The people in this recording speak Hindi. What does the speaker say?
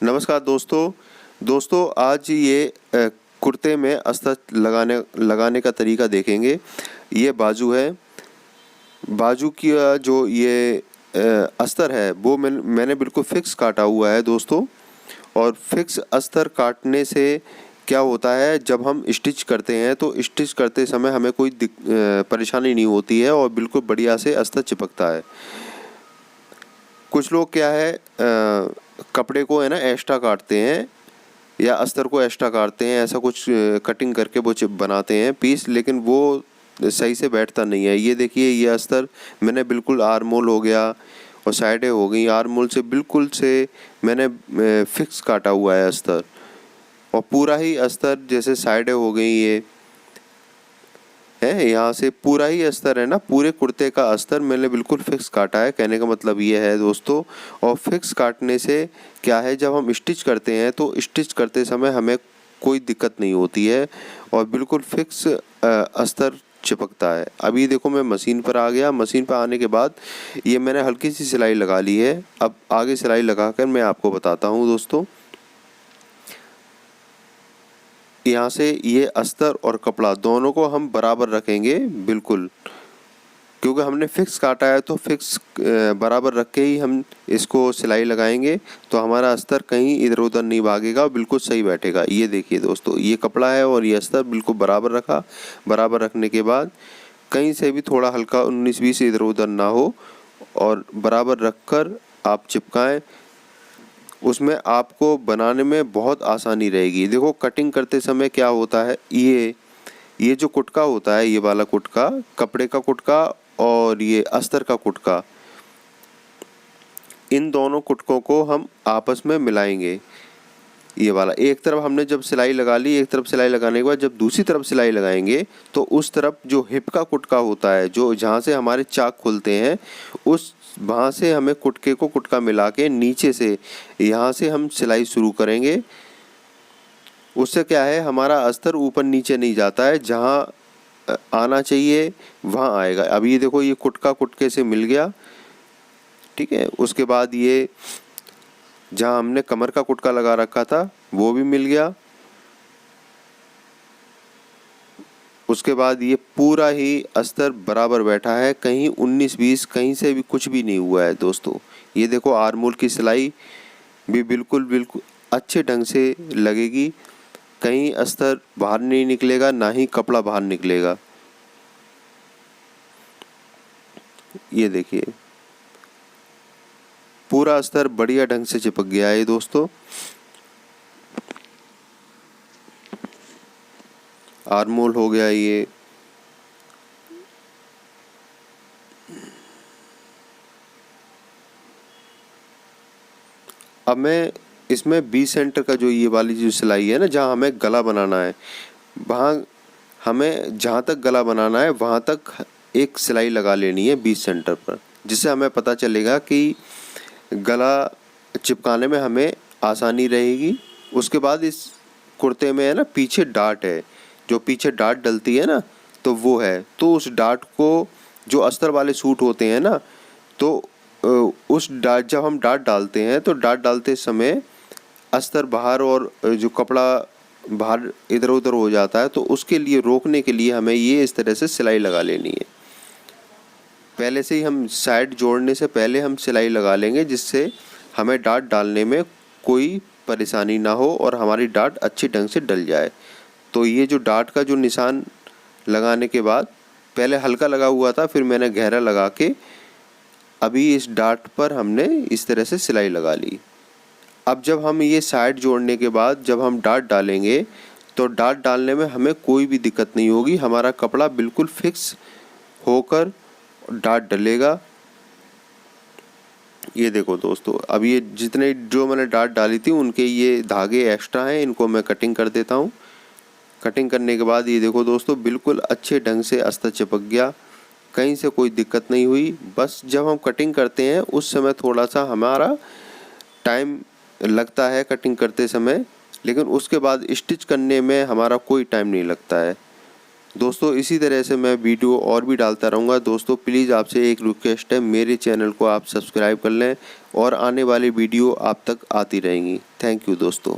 नमस्कार दोस्तों आज ये कुर्ते में अस्तर लगाने का तरीका देखेंगे। ये बाजू है। बाजू की जो ये अस्तर है वो मैंने बिल्कुल फिक्स काटा हुआ है दोस्तों। और फिक्स अस्तर काटने से क्या होता है, जब हम स्टिच करते हैं तो स्टिच करते समय हमें कोई परेशानी नहीं होती है और बिल्कुल बढ़िया से अस्तर चिपकता है। कुछ लोग क्या है कपड़े को है ना एक्स्ट्रा काटते हैं या अस्तर को एक्स्ट्रा काटते हैं, ऐसा कुछ कटिंग करके वो बनाते हैं पीस, लेकिन वो सही से बैठता नहीं है। ये देखिए, ये अस्तर मैंने बिल्कुल आर्म होल हो गया और साइडें हो गई, आर्म होल से बिल्कुल से मैंने फिक्स काटा हुआ है अस्तर। और पूरा ही अस्तर जैसे साइडें हो गई ये है, यहाँ से पूरा ही अस्तर है ना, पूरे कुर्ते का अस्तर मैंने बिल्कुल फिक्स काटा है। कहने का मतलब ये है दोस्तों। और फिक्स काटने से क्या है, जब हम स्टिच करते हैं तो स्टिच करते समय हमें कोई दिक्कत नहीं होती है और बिल्कुल फिक्स अस्तर चिपकता है। अभी देखो मैं मशीन पर आ गया। मशीन पर आने के बाद ये मैंने हल्की सी सिलाई लगा ली है। अब आगे सिलाई लगाकर मैं आपको बताता हूँ दोस्तों। यहाँ से ये अस्तर और कपड़ा दोनों को हम बराबर रखेंगे बिल्कुल, क्योंकि हमने फिक्स काटा है तो फिक्स बराबर रख के ही हम इसको सिलाई लगाएंगे, तो हमारा अस्तर कहीं इधर उधर नहीं भागेगा, बिल्कुल सही बैठेगा। ये देखिए दोस्तों, ये कपड़ा है और ये अस्तर बिल्कुल बराबर रखा। बराबर रखने के बाद कहीं से भी थोड़ा हल्का 19-20 इधर उधर ना हो और बराबर रख कर आप चिपकाएँ। उसमें आपको बनाने में बहुत आसानी रहेगी। देखो कटिंग करते समय क्या होता है, ये जो कुटका होता है, ये वाला कुटका, कपड़े का कुटका और ये अस्तर का कुटका, इन दोनों कुटकों को हम आपस में मिलाएंगे। ये वाला एक तरफ हमने जब सिलाई लगा ली, एक तरफ सिलाई लगाने के बाद जब दूसरी तरफ सिलाई लगाएंगे तो उस तरफ जो हिप का कुटका होता है, जो जहाँ से हमारे चाक खुलते हैं, उस वहाँ से हमें कुटके को कुटका मिला के नीचे से यहाँ से हम सिलाई शुरू करेंगे। उससे क्या है, हमारा अस्तर ऊपर नीचे नहीं जाता है, जहाँ आना चाहिए वहाँ आएगा। अब ये देखो, ये कुटका कुटके से मिल गया, ठीक है। उसके बाद ये जहाँ हमने कमर का कुटका लगा रखा था वो भी मिल गया। उसके बाद ये पूरा ही अस्तर बराबर बैठा है, कहीं 19-20 कहीं से भी कुछ भी नहीं हुआ है दोस्तों। ये देखो, आर्म होल की सिलाई भी बिल्कुल अच्छे ढंग से लगेगी, कहीं अस्तर बाहर नहीं निकलेगा, ना ही कपड़ा बाहर निकलेगा। ये देखिए, पूरा अस्तर बढ़िया ढंग से चिपक गया है दोस्तों। आर्म होल हो गया ये। अब मैं इसमें 20 सेंटर का जो ये वाली जो सिलाई है ना, जहाँ हमें गला बनाना है, वहाँ हमें जहाँ तक गला बनाना है वहाँ तक एक सिलाई लगा लेनी है 20 सेंटर पर, जिससे हमें पता चलेगा कि गला चिपकाने में हमें आसानी रहेगी। उसके बाद इस कुर्ते में है ना पीछे डाट है, जो पीछे डाट डलती है ना, तो वो है, तो उस डाट को, जो अस्तर वाले सूट होते हैं ना, तो उस डाट, जब हम डाट डालते हैं तो डाट डालते समय अस्तर बाहर और जो कपड़ा बाहर इधर उधर हो जाता है, तो उसके लिए रोकने के लिए हमें ये इस तरह से सिलाई लगा लेनी है। पहले से ही हम साइड जोड़ने से पहले हम सिलाई लगा लेंगे, जिससे हमें डाट डालने में कोई परेशानी ना हो और हमारी डाट अच्छी ढंग से डल जाए। तो ये जो डाट का जो निशान लगाने के बाद, पहले हल्का लगा हुआ था, फिर मैंने गहरा लगा के अभी इस डाट पर हमने इस तरह से सिलाई लगा ली। अब जब हम ये साइड जोड़ने के बाद जब हम डाट डालेंगे तो डाट डालने में हमें कोई भी दिक्कत नहीं होगी, हमारा कपड़ा बिल्कुल फिक्स होकर डाट डलेगा। ये देखो दोस्तों, अब ये जितने जो मैंने डाट डाली थी उनके ये धागे एक्स्ट्रा हैं, इनको मैं कटिंग कर देता हूँ। कटिंग करने के बाद ये देखो दोस्तों, बिल्कुल अच्छे ढंग से अस्तर चिपक गया, कहीं से कोई दिक्कत नहीं हुई। बस जब हम कटिंग करते हैं उस समय थोड़ा सा हमारा टाइम लगता है कटिंग करते समय, लेकिन उसके बाद स्टिच करने में हमारा कोई टाइम नहीं लगता है। दोस्तों इसी तरह से मैं वीडियो और भी डालता रहूँगा। दोस्तों प्लीज़ आपसे एक रिक्वेस्ट है, मेरे चैनल को आप सब्सक्राइब कर लें और आने वाली वीडियो आप तक आती रहेंगी। थैंक यू दोस्तों।